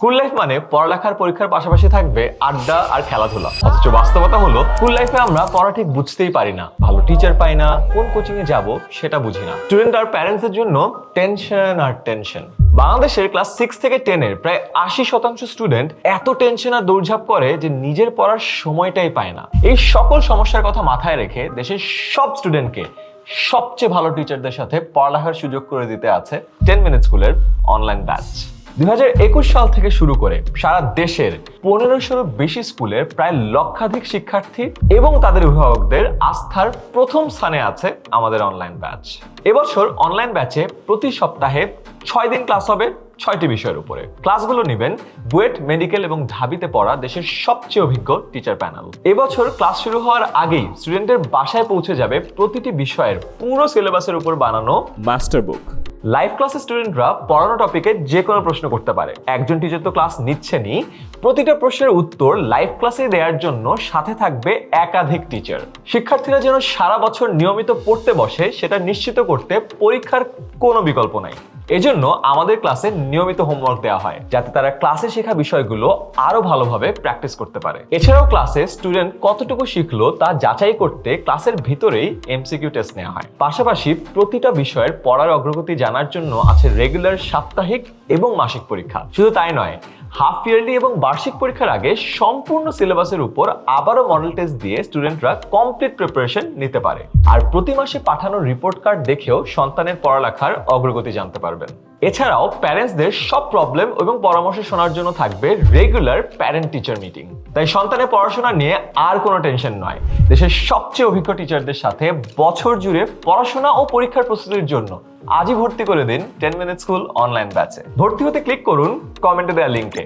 School life মানে পড়ালেখার পরীক্ষার পাশাপাশি থাকবে আড্ডা আর খেলাধুলা। অথচ বাস্তবতা হলো স্কুল লাইফে আমরা পড়া ঠিক বুঝতেই পারি না, ভালো টিচার পাই না, কোন কোচিং এ যাব সেটা বুঝি না। স্টুডেন্ট আর প্যারেন্টস এর জন্য টেনশন আর টেনশন। বাংলাদেশের ক্লাস 6 থেকে 10 এর প্রায় 80% স্টুডেন্ট এত টেনশন আর দৌড়ঝাঁপ করে যে নিজের পড়ার সময়টাই পায় না। এই সকল সমস্যার কথা মাথায় রেখে দেশের সব স্টুডেন্টকে সবচেয়ে ভালো টিচারদের সাথে পড়ালেখার সুযোগ করে দিতে আছে 10 মিনিট স্কুলের অনলাইন ব্যাচ। 2021 সাল থেকে শুরু করে সারা দেশের 1500-এরও বেশি স্কুলের প্রায় লক্ষাধিক শিক্ষার্থী এবং তাদের অভিভাবকদের আস্থার প্রথম স্থানে আছে আমাদের অনলাইন ব্যাচ। এবছর অনলাইন ব্যাচে প্রতি সপ্তাহে 6 দিন ক্লাস হবে 6টি বিষয়ের উপরে। ক্লাসগুলো নেবেন বুয়েট, মেডিকেল এবং ঢাবিতে পড়া দেশের সবচেয়ে অভিজ্ঞ টিচার প্যানেল। এবছর ক্লাস শুরু হওয়ার আগেই স্টুডেন্টের বাসায় পৌঁছে যাবে প্রতিটি বিষয়ের পুরো সিলেবাসের উপর বানানো মাস্টার বুক। লাইভ ক্লাসে স্টুডেন্টরা পড়ানো টপিকে যে কোনো প্রশ্ন করতে পারে। একজন টিচার তো ক্লাস নিচ্ছেনই, প্রতিটা প্রশ্নের উত্তর লাইভ ক্লাসে দেওয়ার জন্য সাথে থাকবে একাধিক টিচার। শিক্ষার্থীরা যেন সারা বছর নিয়মিত পড়তে বসে সেটা নিশ্চিত করতে পরীক্ষার কোনো বিকল্প নাই। এজন্য আমাদের ক্লাসে নিয়মিত হোমওয়ার্ক দেওয়া হয় যাতে তারা ক্লাসে শেখা বিষয়গুলো আরো ভালোভাবে প্র্যাকটিস করতে পারে। এছাড়াও ক্লাসে স্টুডেন্ট কতটুকু শিখলো তা যাচাই করতে ক্লাসের ভিতরেই এমসিকিউ টেস্ট নেওয়া হয়। পাশাপাশি প্রতিটা বিষয়ের পড়ার অগ্রগতি জানার জন্য আছে রেগুলার সাপ্তাহিক এবং মাসিক পরীক্ষা। শুধু তাই নয়, হাফ ইয়ারলি এবং বার্ষিক পরীক্ষার আগে সম্পূর্ণ সিলেবাসের উপর আবারও মডেল টেস্ট দিয়ে স্টুডেন্টরা কমপ্লিট প্রিপারেশন নিতে পারে। আর প্রতি মাসে পাঠানো রিপোর্ট কার্ড দেখেও সন্তানের পড়ালেখার অগ্রগতি জানতে পারবেন। এছাড়াও প্যারেন্টসদের সব প্রবলেম এবং পরামর্শ শোনার জন্য থাকবে রেগুলার প্যারেন্ট টিচার মিটিং। তাই সন্তানের পড়াশোনা নিয়ে আর কোনো টেনশন নয়। দেশের সবচেয়ে অভিজ্ঞ টিচারদের সাথে বছর জুড়ে পড়াশোনা ও পরীক্ষার প্রস্তুতির জন্য আজই ভর্তি করে দিন 10 মিনিট স্কুল অনলাইন ব্যাচে। ভর্তি হতে ক্লিক করুন কমেন্টে দেওয়া লিঙ্কে।